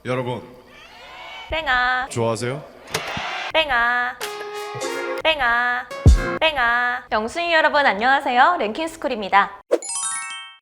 여러분 뺑아 좋아하세요? 뺑아 뺑아 뺑아. 영순이 여러분 안녕하세요. 랭킹스쿨입니다.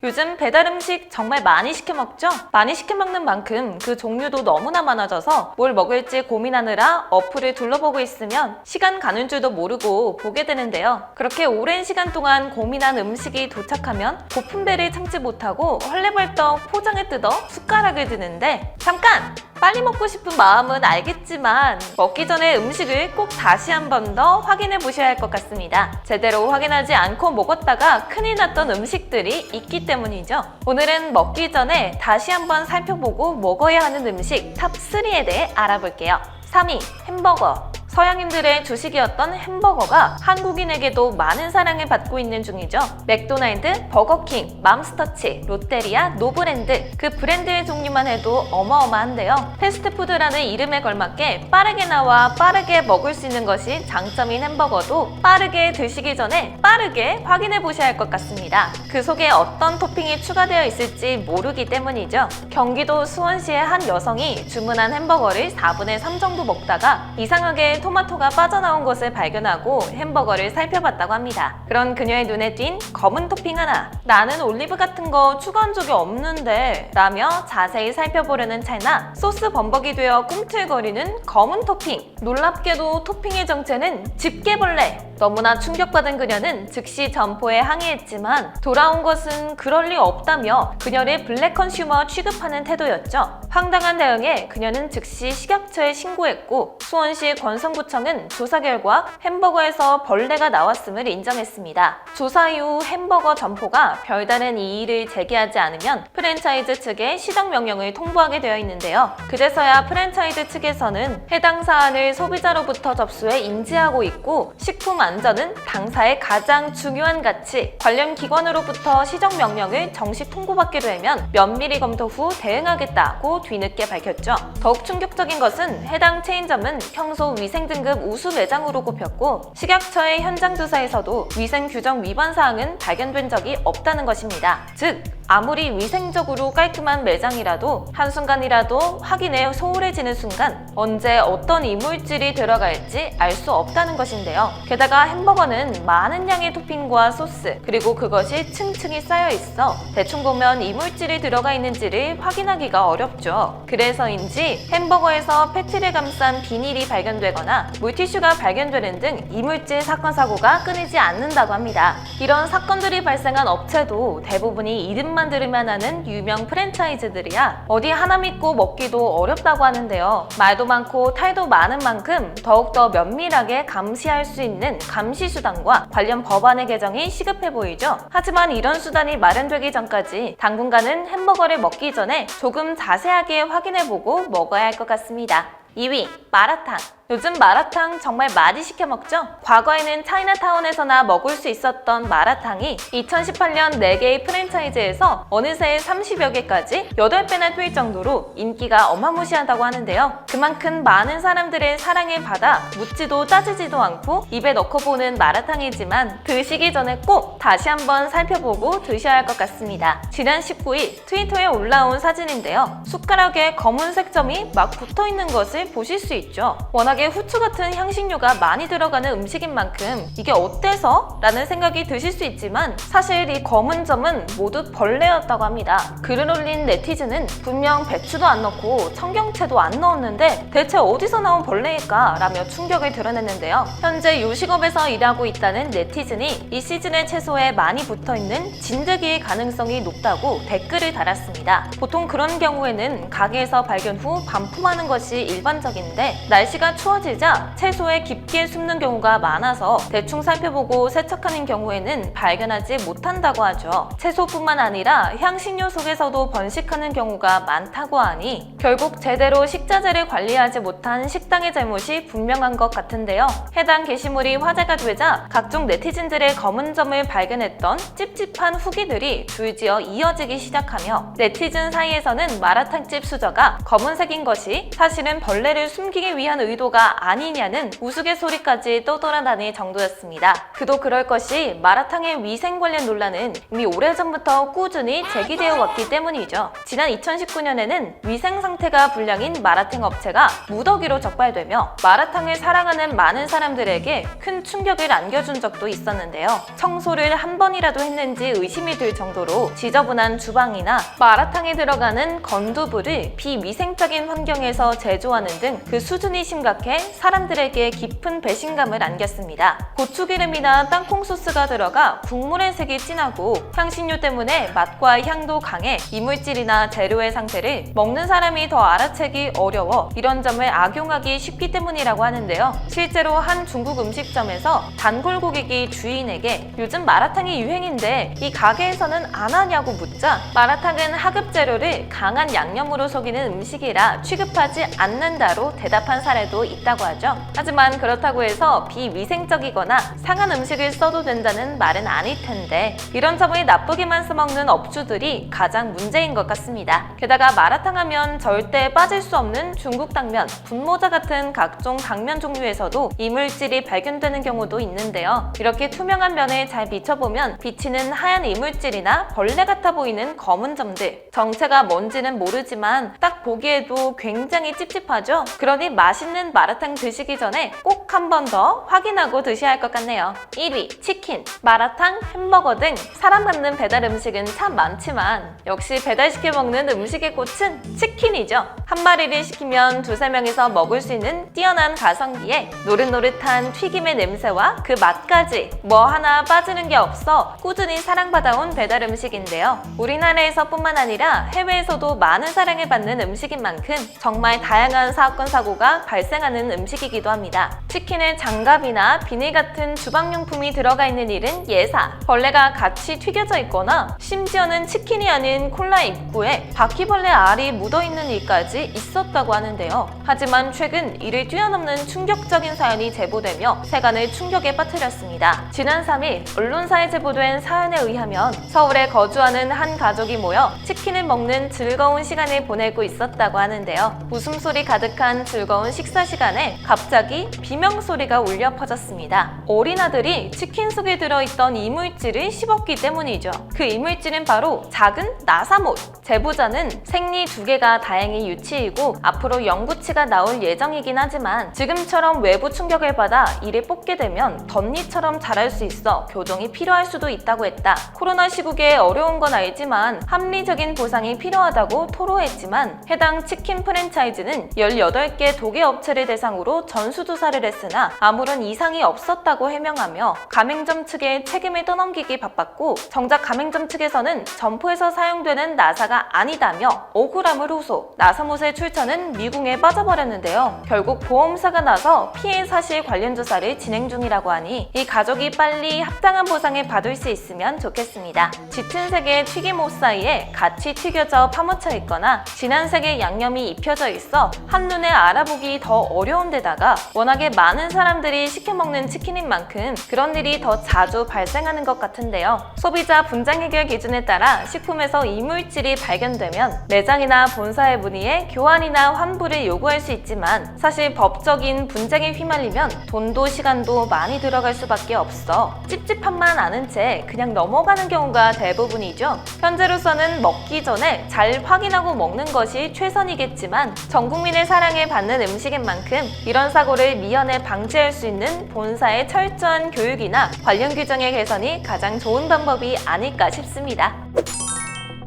요즘 배달음식 정말 많이 시켜 먹죠? 많이 시켜 먹는 만큼 그 종류도 너무나 많아져서 뭘 먹을지 고민하느라 어플을 둘러보고 있으면 시간 가는 줄도 모르고 보게 되는데요. 그렇게 오랜 시간 동안 고민한 음식이 도착하면 고픈 배를 참지 못하고 헐레벌떡 포장을 뜯어 숟가락을 드는데 잠깐! 빨리 먹고 싶은 마음은 알겠지만 먹기 전에 음식을 꼭 다시 한 번 더 확인해 보셔야 할 것 같습니다. 제대로 확인하지 않고 먹었다가 큰일 났던 음식들이 있기 때문이죠. 오늘은 먹기 전에 다시 한번 살펴보고 먹어야 하는 음식 탑3에 대해 알아볼게요. 3위, 햄버거. 서양인들의 주식이었던 햄버거가 한국인에게도 많은 사랑을 받고 있는 중이죠. 맥도날드, 버거킹, 맘스터치, 롯데리아, 노브랜드 그 브랜드의 종류만 해도 어마어마한데요. 패스트푸드라는 이름에 걸맞게 빠르게 나와 빠르게 먹을 수 있는 것이 장점인 햄버거도 빠르게 드시기 전에 빠르게 확인해 보셔야 할 것 같습니다. 그 속에 어떤 토핑이 추가되어 있을지 모르기 때문이죠. 경기도 수원시의 한 여성이 주문한 햄버거를 4분의 3 정도 먹다가 이상하게 토마토가 빠져나온 것을 발견하고 햄버거를 살펴봤다고 합니다. 그런 그녀의 눈에 띈 검은 토핑 하나. 나는 올리브 같은 거 추가한 적이 없는데 라며 자세히 살펴보려는 찰나 소스 범벅이 되어 꿈틀거리는 검은 토핑. 놀랍게도 토핑의 정체는 집게벌레. 너무나 충격받은 그녀는 즉시 점포에 항의했지만 돌아온 것은 그럴 리 없다며 그녀를 블랙 컨슈머 취급하는 태도였죠. 황당한 대응에 그녀는 즉시 식약처에 신고했고 수원시 권성구청은 조사 결과 햄버거에서 벌레가 나왔음을 인정했습니다. 조사 이후 햄버거 점포가 별다른 이의를 제기하지 않으면 프랜차이즈 측에 시정 명령을 통보하게 되어 있는데요. 그제서야 프랜차이즈 측에서는 해당 사안을 소비자로부터 접수해 인지하고 있고 식품 안전은 당사의 가장 중요한 가치, 관련 기관으로부터 시정 명령을 정식 통보받게 되면 면밀히 검토 후 대응하겠다고 뒤늦게 밝혔죠. 더욱 충격적인 것은 해당 체인점은 평소 위생 등급 우수 매장으로 꼽혔고 식약처의 현장 조사에서도 위생 규정 위반 사항은 발견된 적이 없다는 것입니다. 즉 아무리 위생적으로 깔끔한 매장이라도 한순간이라도 확인에 소홀해지는 순간 언제 어떤 이물질이 들어갈지 알 수 없다는 것인데요. 게다가 햄버거는 많은 양의 토핑과 소스 그리고 그것이 층층이 쌓여 있어 대충 보면 이물질이 들어가 있는지를 확인하기가 어렵죠. 그래서인지 햄버거에서 패티를 감싼 비닐이 발견되거나 물티슈가 발견되는 등 이물질 사건 사고가 끊이지 않는다고 합니다. 이런 사건들이 발생한 업체도 대부분이 이름만 들으면 하는 유명 프랜차이즈들이야 어디 하나 믿고 먹기도 어렵다고 하는데요. 말도 많고 탈도 많은 만큼 더욱더 면밀하게 감시할 수 있는 감시수단과 관련 법안의 개정이 시급해 보이죠. 하지만 이런 수단이 마련되기 전까지 당분간은 햄버거를 먹기 전에 조금 자세하게 확인해보고 먹어야 할 것 같습니다. 2위, 마라탕. 요즘 마라탕 정말 많이 시켜 먹죠? 과거에는 차이나타운에서나 먹을 수 있었던 마라탕이 2018년 4개의 프랜차이즈에서 어느새 30여 개까지 8배나 뛰을 정도로 인기가 어마무시하다고 하는데요. 그만큼 많은 사람들의 사랑을 받아 묻지도 따지지도 않고 입에 넣고 보는 마라탕이지만 드시기 전에 꼭 다시 한번 살펴보고 드셔야 할 것 같습니다. 지난 19일 트위터에 올라온 사진인데요. 숟가락에 검은색 점이 막 붙어있는 것을 보실 수 있죠. 워낙에 후추 같은 향신료가 많이 들어가는 음식인 만큼 이게 어때서? 라는 생각이 드실 수 있지만 사실 이 검은 점은 모두 벌레였다고 합니다. 글을 올린 네티즌은 분명 배추도 안 넣고 청경채도 안 넣었는데 대체 어디서 나온 벌레일까? 라며 충격을 드러냈는데요. 현재 요식업에서 일하고 있다는 네티즌이 이 시즌의 채소에 많이 붙어있는 진드기의 가능성이 높다고 댓글을 달았습니다. 보통 그런 경우에는 가게에서 발견 후 반품하는 것이 일반적인데 날씨가 추워지자 채소에 깊게 숨는 경우가 많아서 대충 살펴보고 세척하는 경우에는 발견하지 못한다고 하죠. 채소뿐만 아니라 향신료 속에서도 번식하는 경우가 많다고 하니 결국 제대로 식자재를 관리하지 못한 식당의 잘못이 분명한 것 같은데요. 해당 게시물이 화제가 되자 각종 네티즌들의 검은 점을 발견했던 찝찝한 후기들이 줄지어 이어지기 시작하며 네티즌 사이에서는 마라탕집 수저가 검은색인 것이 사실은 벌레를 숨기기 위한 의도가 정도가 아니냐는 우스갯소리까지 떠돌아다닐 정도였습니다. 그도 그럴 것이 마라탕의 위생 관련 논란은 이미 오래전부터 꾸준히 제기되어 왔기 때문이죠. 지난 2019년에는 위생 상태가 불량인 마라탕 업체가 무더기로 적발되며 마라탕을 사랑하는 많은 사람들에게 큰 충격을 안겨준 적도 있었는데요. 청소를 한 번이라도 했는지 의심이 들 정도로 지저분한 주방이나 마라탕에 들어가는 건두부를 비위생적인 환경에서 제조하는 등 그 수준이 심각해 사람들에게 깊은 배신감을 안겼습니다. 고추기름이나 땅콩 소스가 들어가 국물의 색이 진하고 향신료 때문에 맛과 향도 강해 이물질이나 재료의 상태를 먹는 사람이 더 알아채기 어려워 이런 점을 악용하기 쉽기 때문이라고 하는데요. 실제로 한 중국 음식점에서 단골 고객이 주인에게 요즘 마라탕이 유행인데 이 가게에서는 안 하냐고 묻자 마라탕은 하급 재료를 강한 양념으로 속이는 음식이라 취급하지 않는다로 대답한 사례도 있다고 하죠. 하지만 그렇다고 해서 비위생적이거나 상한 음식을 써도 된다는 말은 아닐 텐데 이런 점을 나쁘게만 써먹는 업주들이 가장 문제인 것 같습니다. 게다가 마라탕 하면 절대 빠질 수 없는 중국 당면, 분모자 같은 각종 당면 종류에서도 이물질이 발견되는 경우도 있는데요. 이렇게 투명한 면에 잘 비춰보면 비치는 하얀 이물질이나 벌레 같아 보이는 검은 점들, 정체가 뭔지는 모르지만 딱 보기에도 굉장히 찝찝하죠? 그러니 맛있는 마라탕 드시기 전에 꼭 한 번 더 확인하고 드셔야 할 것 같네요. 1위 치킨, 마라탕, 햄버거 등 사랑받는 배달 음식은 참 많지만 역시 배달시켜 먹는 음식의 꽃은 치킨이죠. 한 마리를 시키면 두세 명이서 먹을 수 있는 뛰어난 가성비에 노릇노릇한 튀김의 냄새와 그 맛까지 뭐 하나 빠지는 게 없어 꾸준히 사랑받아온 배달 음식인데요. 우리나라에서뿐만 아니라 해외에서도 많은 사랑을 받는 음식인 만큼 정말 다양한 사건 사고가 발생하는 음식이기도 합니다. 치킨에 장갑이나 비닐 같은 주방용품이 들어가 있는 일은 예사, 벌레가 같이 튀겨져 있거나 심지어는 치킨이 아닌 콜라 입구에 바퀴벌레 알이 묻어있는 일까지 있었다고 하는데요. 하지만 최근 이를 뛰어넘는 충격적인 사연이 제보되며 세간을 충격에 빠뜨렸습니다. 지난 3일 언론사에 제보된 사연에 의하면 서울에 거주하는 한 가족이 모여 치킨을 먹는 즐거운 시간을 보내고 있었다고 하는데요. 웃음소리 가득한 즐거운 식사 시간에 갑자기 비명소리가 울려 퍼졌습니다. 어린 아들이 치킨 속에 들어있던 이물질을 씹었기 때문이죠. 그 이물질은 바로 작은 나사못. 제보자는 생리 2개가 다행히 유치이고 앞으로 영구치가 나올 예정이긴 하지만 지금처럼 외부 충격을 받아 이를 뽑게 되면 덧니처럼 자랄 수 있어 교정이 필요할 수도 있다고 했다. 코로나 시국에 어려운 건 알지만 합리적인 보상이 필요하다고 토로했지만 해당 치킨 프랜차이즈는 18개 도계 업체를 대상으로 전수조사를 했으나 아무런 이상이 없었다고 해명하며 가맹점 측에 책임을 떠넘기기 바빴고 정작 가맹점 측에서는 점포에서 사용되는 나사가 아니다며 억울함을 호소. 나사못의 출처는 미궁에 빠져버렸는데요. 결국 보험사가 나서 피해 사실 관련 조사를 진행 중이라고 하니 이 가족이 빨리 합당한 보상을 받을 수 있으면 좋겠습니다. 짙은 색의 튀김옷 사이에 같이 튀겨져 파묻혀 있거나 진한 색의 양념이 입혀져 있어 한눈에 알아보기 더 어려운 데다가 워낙에 많은 사람들이 시켜먹는 치킨인 만큼 그런 일이 더 자주 발생하는 것 같은데요. 소비자 분쟁 해결 기준에 따라 식품에서 이물질이 발견되면 매장이나 본사에 문의해 교환이나 환불을 요구할 수 있지만 사실 법적인 분쟁에 휘말리면 돈도 시간도 많이 들어갈 수밖에 없어 찝찝함만 아는 채 그냥 넘어가는 경우가 대부분이죠. 현재로서는 먹기 전에 잘 확인하고 먹는 것이 최선이겠지만 전 국민의 사랑을 받는 음식인 만큼 이런 사고를 미연에 방지할 수 있는 본사의 철저한 교육이나 관련 규정의 개선이 가장 좋은 방법이 아닐까 싶습니다.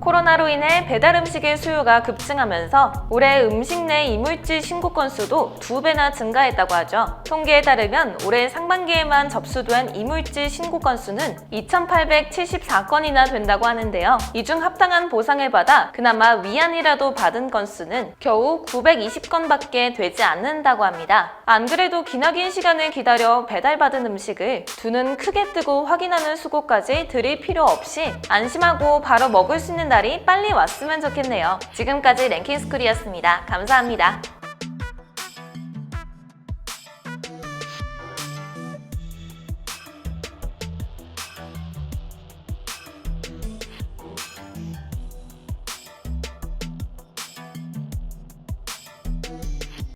코로나로 인해 배달 음식의 수요가 급증하면서 올해 음식 내 이물질 신고 건수도 2배나 증가했다고 하죠. 통계에 따르면 올해 상반기에만 접수된 이물질 신고 건수는 2,874건이나 된다고 하는데요. 이 중 합당한 보상을 받아 그나마 위안이라도 받은 건수는 겨우 920건밖에 되지 않는다고 합니다. 안 그래도 기나긴 시간을 기다려 배달받은 음식을 두 눈 크게 뜨고 확인하는 수고까지 들일 필요 없이 안심하고 바로 먹을 수 있는 날이 빨리 왔으면 좋겠네요. 지금까지 랭킹스쿨이었습니다. 감사합니다.